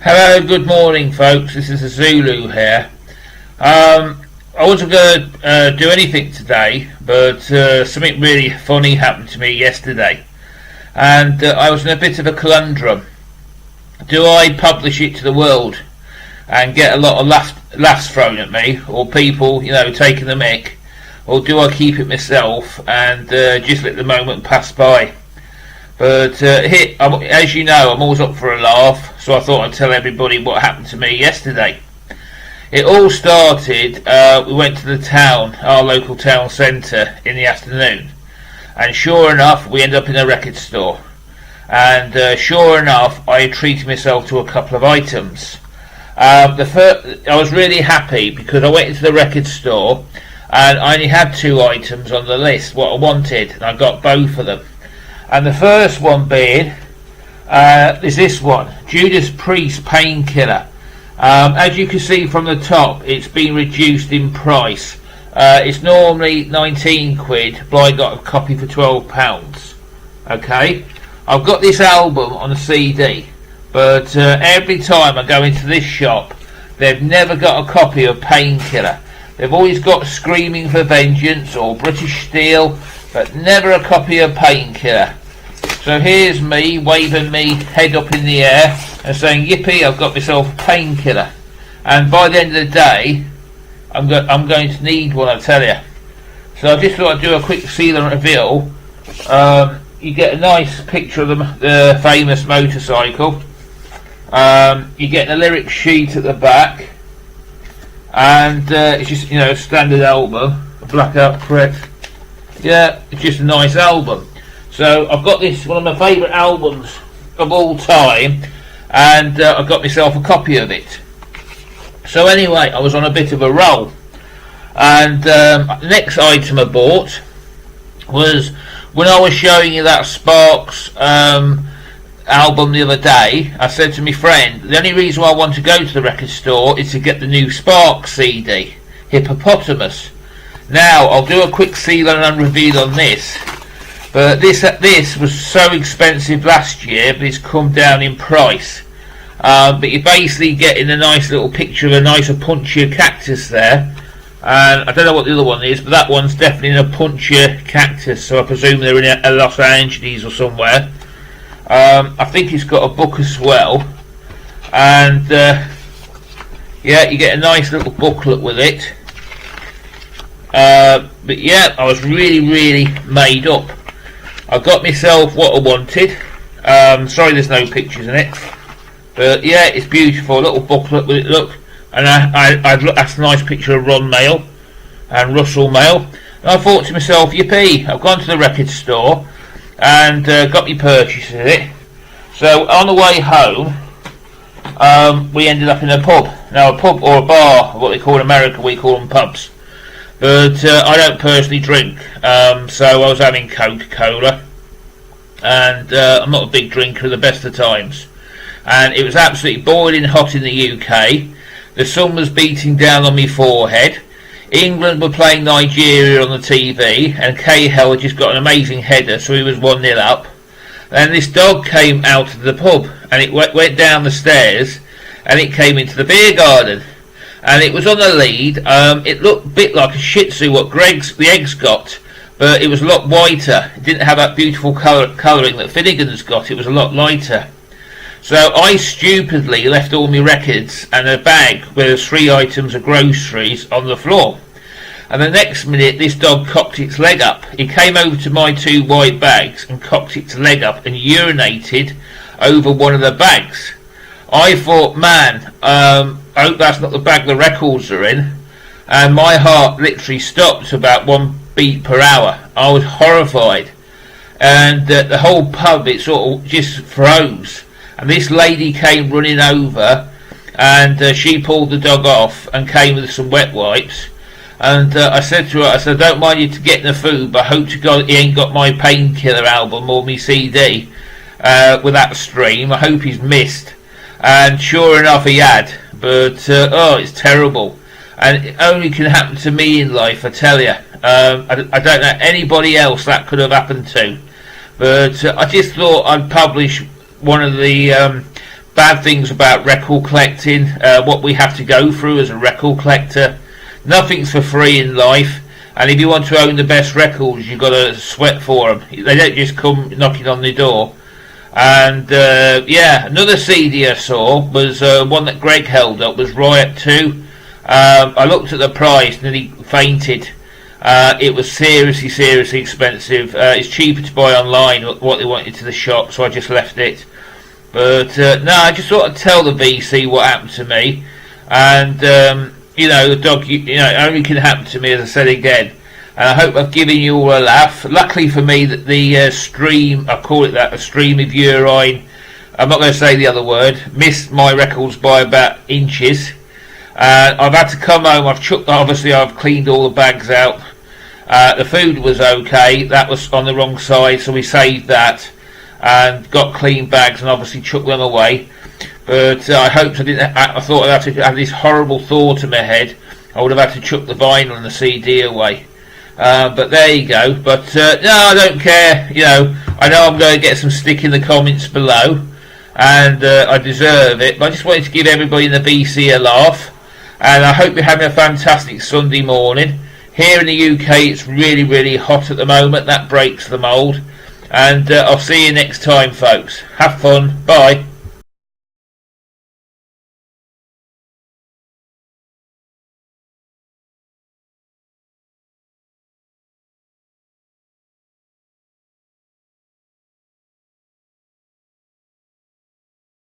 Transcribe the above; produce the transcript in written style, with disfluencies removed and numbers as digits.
Hello, good morning, folks. This is a Zulu here. I wasn't going to do anything today, but something really funny happened to me yesterday, and I was in a bit of a conundrum. Do I publish it to the world and get a lot of laughs thrown at me, or people, taking the mick, or do I keep it myself and just let the moment pass by? But here, as you know, I'm always up for a laugh, so I thought I'd tell everybody what happened to me yesterday. It all started, we went to the town, our local town centre, in the afternoon, and sure enough, we ended up in a record store. And sure enough, I treated myself to a couple of items. I was really happy because I went into the record store and I only had 2 items on the list, what I wanted, and I got both of them. And the first one being is this one, Judas Priest Painkiller. As you can see from the top, it's been reduced in price. It's normally 19 quid, but I got a copy for £12. Okay, I've got this album on a CD, but every time I go into this shop, they've never got a copy of Painkiller. They've always got Screaming for Vengeance or British Steel, but never a copy of Painkiller. So here's me waving me head up in the air and saying, yippee, I've got myself a Painkiller. And by the end of the day, I'm going to need one, I tell you. So I just thought I'd do a quick seal and reveal. You get a nice picture of the famous motorcycle. You get a lyric sheet at the back. And it's just, a standard album, a blackout print. Yeah, it's just a nice album. So I've got this, one of my favourite albums of all time, and I've got myself a copy of it. So anyway, I was on a bit of a roll, and the next item I bought was, when I was showing you that Sparks album the other day, I said to my friend, the only reason why I want to go to the record store is to get the new Sparks CD, Hippopotamus. Now, I'll do a quick seal and reveal on this. But this was so expensive last year, but it's come down in price. But you're basically getting a nice little picture of a nicer, punchier cactus there. And I don't know what the other one is, but that one's definitely in a punchier cactus, so I presume they're in a Los Angeles or somewhere. I think it's got a book as well. And yeah, you get a nice little booklet with it. But yeah, I was really made up. I got myself what I wanted. Sorry there's no pictures in it, but yeah, it's beautiful, a little booklet with it, look. And that's a nice picture of Ron Mail and Russell Mail. And I thought to myself, yippee, I've gone to the record store and got me purchase of it. So on the way home, we ended up in a pub. Now a pub or a bar, what they call in America, we call them pubs. But I don't personally drink, so I was having Coca-Cola, and I'm not a big drinker at the best of times. And it was absolutely boiling hot in the UK. The sun was beating down on my forehead. England were playing Nigeria on the TV, and Cahill had just got an amazing header, so he was 1-0 up. And this dog came out of the pub, and it went down the stairs, and it came into the beer garden. And it was on the lead. It looked a bit like a Shih Tzu, what the eggs got, but it was a lot whiter. It didn't have that beautiful colouring that Finnegan's got. It was a lot lighter. So I stupidly left all my records and a bag where there's 3 items of groceries on the floor. And the next minute, this dog cocked its leg up. It came over to my 2 white bags and cocked its leg up and urinated over one of the bags. I thought, man, I hope that's not the bag the records are in. And my heart literally stopped to about 1 beat per hour. I was horrified. And the whole pub, it sort of just froze. And this lady came running over, and she pulled the dog off and came with some wet wipes. And I said to her, I said, I don't mind you to getting the food, but I hope to God he ain't got my Painkiller album or my CD with that stream. I hope he's missed. And sure enough he had. But oh, it's terrible. And it only can happen to me in life, I tell you. I don't know anybody else that could have happened to. But I just thought I'd publish one of the bad things about record collecting, what we have to go through as a record collector. Nothing's for free in life, and if you want to own the best records, you've got to sweat for them. They don't just come knocking on the door. And yeah, another CD I saw was one that Greg held up, was Riot 2. I looked at the price, nearly fainted. It was seriously expensive. It's cheaper to buy online what they wanted to the shop, so I just left it. But no, I just thought I'd tell the VC what happened to me. And you know, the dog, you know, it only can happen to me, as I said again. And I hope I've given you all a laugh. Luckily for me, that the stream, I call it that, a stream of urine, I'm not going to say the other word, missed my records by about inches. I've had to come home. Obviously I've cleaned all the bags out. The food was okay. That was on the wrong side, so we saved that and got clean bags and obviously chucked them away. But I hoped I didn't. I thought I'd have to have this horrible thought in my head. I would have had to chuck the vinyl and the CD away. But there you go. But no, I don't care. You know, I know I'm going to get some stick in the comments below, and I deserve it. But I just wanted to give everybody in the VC a laugh, and I hope you're having a fantastic Sunday morning. Here in the UK, it's really hot at the moment. That breaks the mould. And I'll see you next time, folks. Have fun. Bye.